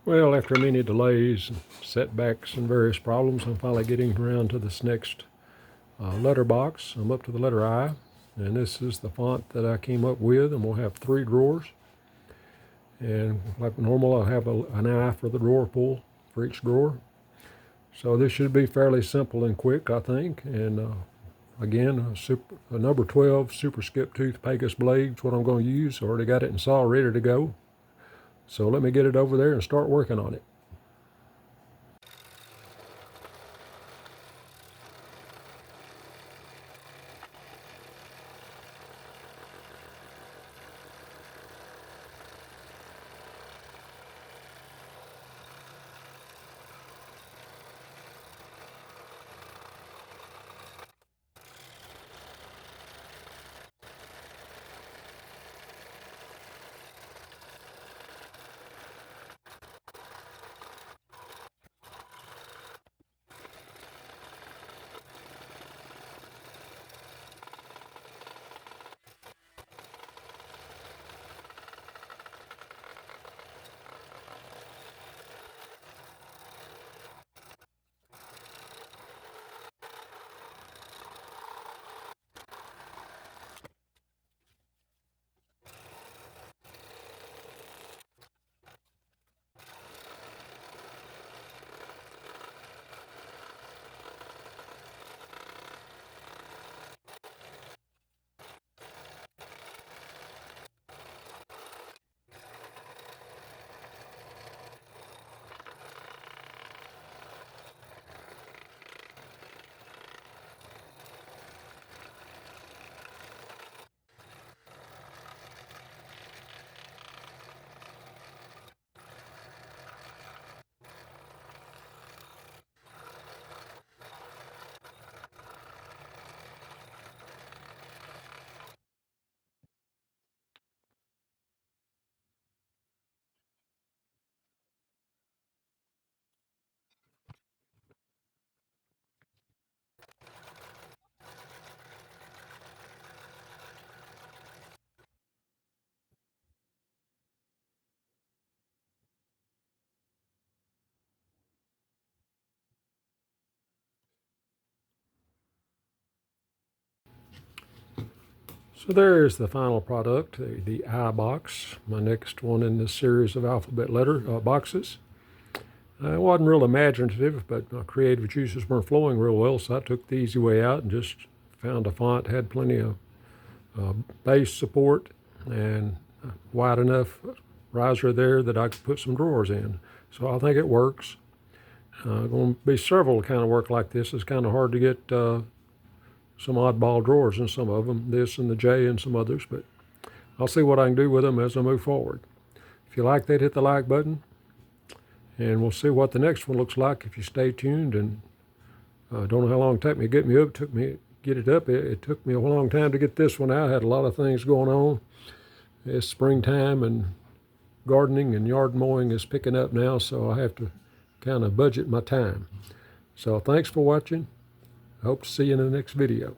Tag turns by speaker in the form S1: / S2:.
S1: Well, after many delays, setbacks, and various problems, I'm finally getting around to this next letter box. I'm up to the letter I, and this is the font that I came up with, and we'll have 3 drawers. And like normal, I'll have an I for the drawer pull for each drawer. So this should be fairly simple and quick, I think. And again, a number 12 super skip tooth Pegasus blade is what I'm going to use. Already got it in saw ready to go. So let me get it over there and start working on it. So there is the final product, the I box, my next one in this series of alphabet letter boxes. It wasn't real imaginative, but my creative juices weren't flowing real well, so I took the easy way out and just found a font, had plenty of base support and wide enough riser there that I could put some drawers in. So I think it works. Going to be several kind of work like this. It's kind of hard to get some oddball drawers in some of them, this and the J and some others, but I'll see what I can do with them as I move forward. If you like that, hit the like button, and we'll see what the next one looks like if you stay tuned. And I don't know how long it took me to get me up. It took me a long time to get this one out. I had a lot of things going on. It's springtime, and gardening and yard mowing is picking up now, so I have to kind of budget my time. So thanks for watching. I hope to see you in the next video.